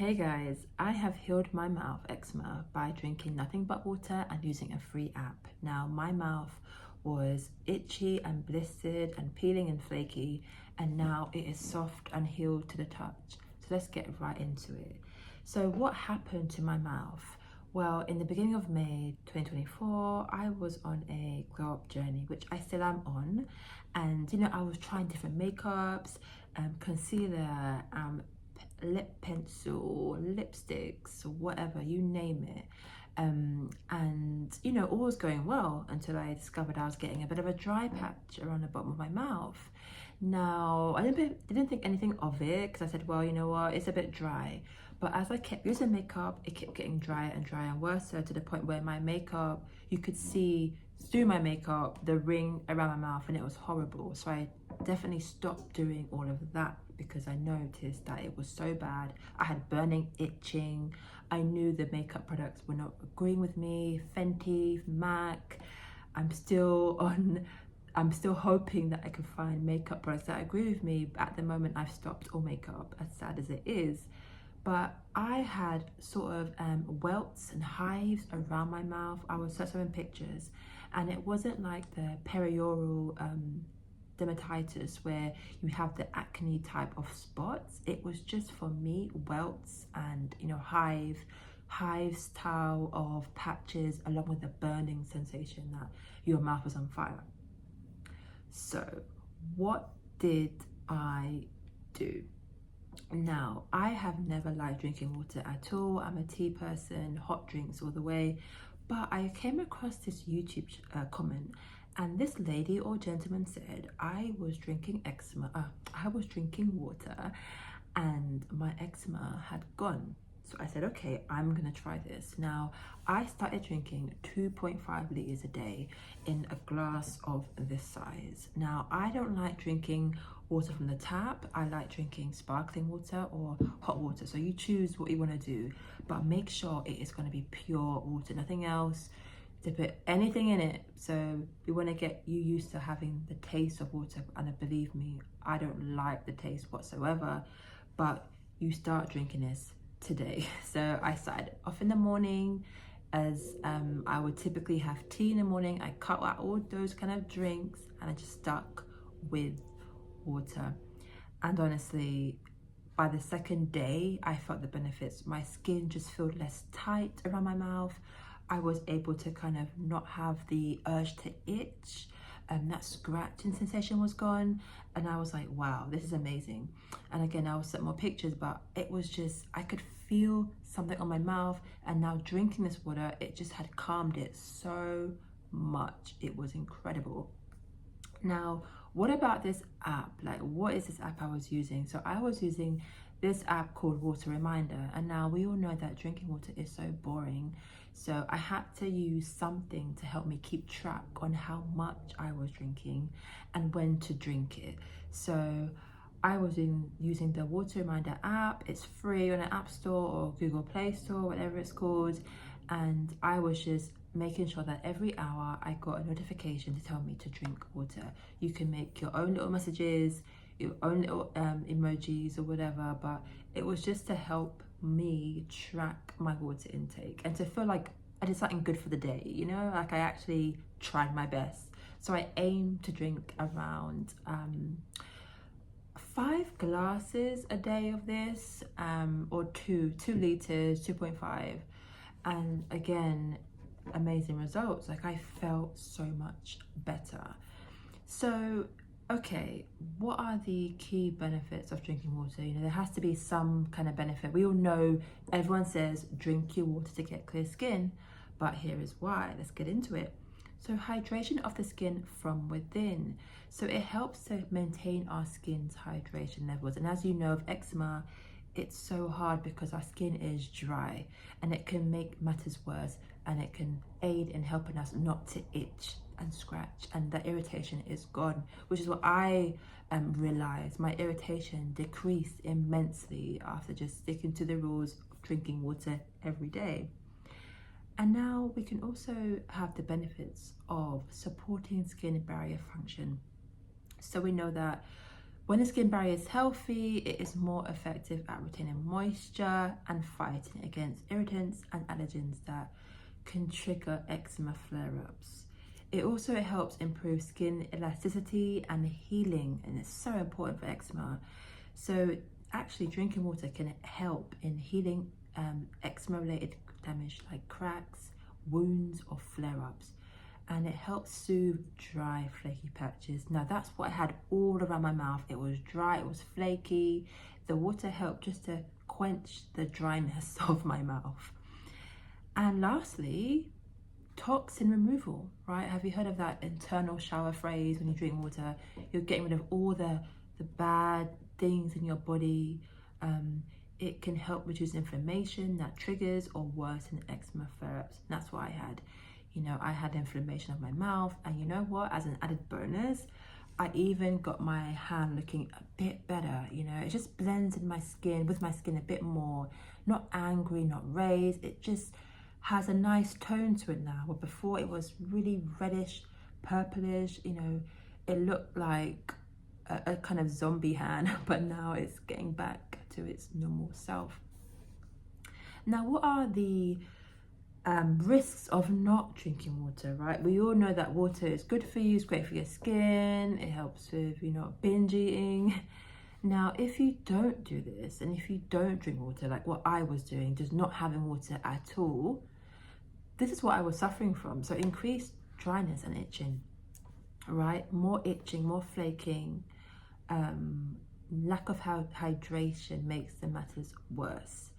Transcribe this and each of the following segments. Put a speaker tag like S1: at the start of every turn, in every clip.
S1: Hey guys, I have healed my mouth eczema by drinking nothing but water and using a free app. Now my mouth was itchy and blistered and peeling and flaky, and now it is soft and healed to the touch. So let's get right into it. So what happened to my mouth? Well, in the beginning of May 2024, I was on a glow up journey, which I still am on. And I was trying different makeups, concealer, lip pencil, lipsticks, whatever, you name it. And all was going well until I discovered I was getting a bit of a dry patch around the bottom of my mouth. Now, I didn't think anything of it because I said, well, you know what, it's a bit dry. But as I kept using makeup, it kept getting drier and drier and worse, so to the point where my makeup, you could see through my makeup the ring around my mouth, and it was horrible. So I definitely stopped doing all of that because I noticed that it was so bad. I had burning, itching. I knew the makeup products were not agreeing with me. Fenty, MAC. I'm still hoping that I can find makeup products that agree with me. But at the moment, I've stopped all makeup, as sad as it is. But I had sort of welts and hives around my mouth. I was searching pictures, and it wasn't like the perioral dermatitis where you have the acne type of spots. It was just, for me, welts and hive style of patches, along with the burning sensation that your mouth was on fire. So what did I do? Now, I have never liked drinking water at all. I'm a tea person, hot drinks all the way. But I came across this YouTube comment, and this lady or gentleman said I was drinking water and my eczema had gone. So I said, okay, I'm gonna try this. Now, I started drinking 2.5 liters a day in a glass of this size. Now, I don't like drinking water from the tap. I like drinking sparkling water or hot water. So you choose what you want to do, but make sure it is going to be pure water, nothing else to put anything in it. So we want to get you used to having the taste of water. And believe me, I don't like the taste whatsoever, but you start drinking this today. So I started off in the morning, as I would typically have tea in the morning. I cut out all those kind of drinks and I just stuck with water. And honestly, by the second day, I felt the benefits. My skin just felt less tight around my mouth. I was able to kind of not have the urge to itch, and that scratching sensation was gone. And I was like, wow, this is amazing. And again, I will set more pictures, but it was just, I could feel something on my mouth. And now drinking this water, it just had calmed it so much. It was incredible. Now, what about this app? Like, what is this app I was using? So I was using this app called Water Reminder, and now we all know that drinking water is so boring. So I had to use something to help me keep track on how much I was drinking and when to drink it. So I was using the Water Reminder app. It's free on an App Store or Google Play Store, whatever it's called. And I was just making sure that every hour I got a notification to tell me to drink water. You can make your own little messages, your own little emojis or whatever, but it was just to help me track my water intake and to feel like I did something good for the day, like I actually tried my best. So I aim to drink around 5 glasses a day of this, or 2 liters, 2.5. And again, amazing results. Like, I felt so much better. So okay, what are the key benefits of drinking water? There has to be some kind of benefit. We all know, everyone says drink your water to get clear skin, but here is why. Let's get into it. So hydration of the skin from within. So it helps to maintain our skin's hydration levels. And as you know, of eczema, it's so hard because our skin is dry, and it can make matters worse, and it can aid in helping us not to itch and scratch, and the irritation is gone, which is what I realized. My irritation decreased immensely after just sticking to the rules of drinking water every day. And now we can also have the benefits of supporting skin barrier function. So we know that When the skin barrier is healthy, it is more effective at retaining moisture and fighting against irritants and allergens that can trigger eczema flare-ups. It also helps improve skin elasticity and healing, and it's so important for eczema. So actually drinking water can help in healing eczema-related damage like cracks, wounds, or flare-ups. And it helps soothe dry, flaky patches. Now that's what I had all around my mouth. It was dry, it was flaky. The water helped just to quench the dryness of my mouth. And lastly, toxin removal, right? Have you heard of that internal shower phrase? When you drink water, you're getting rid of all the bad things in your body. It can help reduce inflammation that triggers or worsen eczema flare-ups. That's what I had. You know, I had inflammation of my mouth, and you know what, as an added bonus, I even got my hand looking a bit better. You know, it just blends in my skin, with my skin a bit more, not angry, not raised. It just has a nice tone to it now, where before it was really reddish, purplish, you know, it looked like a kind of zombie hand, but now it's getting back to its normal self. Now, what are the risks of not drinking water, right? We all know that water is good for you, it's great for your skin, it helps with, you know, binge eating. Now, if you don't do this, and if you don't drink water, like what I was doing, just not having water at all, this is what I was suffering from. So increased dryness and itching, right? More itching, more flaking, lack of hydration makes the matters worse.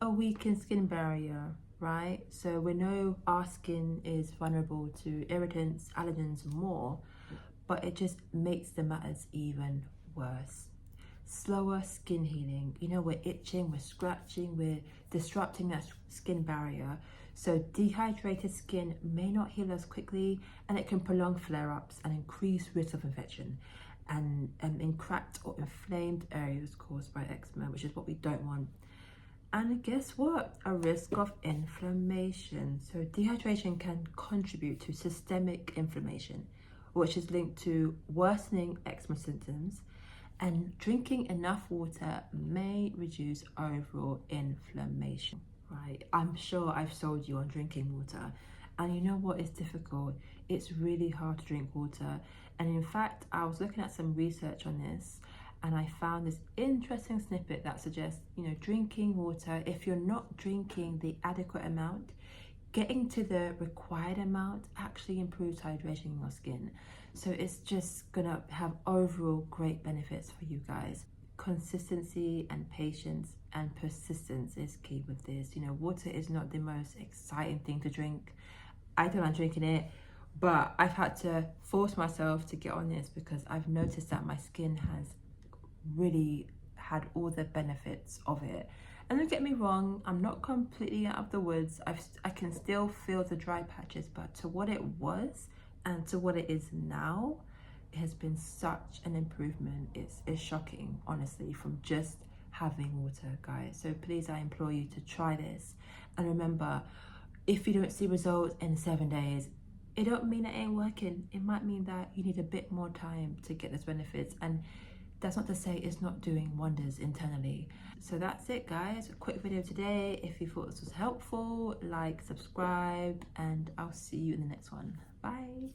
S1: A weakened skin barrier, right? So we know our skin is vulnerable to irritants, allergens, and more, but it just makes the matters even worse. Slower skin healing. You know, we're itching, we're scratching, we're disrupting that skin barrier. So dehydrated skin may not heal as quickly, and it can prolong flare-ups and increase risk of infection and in cracked or inflamed areas caused by eczema, which is what we don't want. And guess what? A risk of inflammation. So dehydration can contribute to systemic inflammation, which is linked to worsening eczema symptoms, and drinking enough water may reduce overall inflammation, right? I'm sure I've sold you on drinking water, and you know what? It's difficult. It's really hard to drink water. And in fact, I was looking at some research on this, and I found this interesting snippet that suggests, you know, drinking water, if you're not drinking the adequate amount, getting to the required amount actually improves hydration in your skin. So it's just gonna have overall great benefits for you guys. Consistency and patience and persistence is key with this. You know, water is not the most exciting thing to drink. I don't like drinking it, but I've had to force myself to get on this because I've noticed that my skin has really had all the benefits of it. And don't get me wrong, I'm not completely out of the woods. I can still feel the dry patches, but to what it was and to what it is now, it has been such an improvement. It's shocking, honestly, from just having water, guys. So please, I implore you to try this. And remember, if you don't see results in 7 days, it don't mean it ain't working. It might mean that you need a bit more time to get those benefits. And that's not to say it's not doing wonders internally. So that's it, guys. A quick video today. If you thought this was helpful, like, subscribe, and I'll see you in the next one. Bye.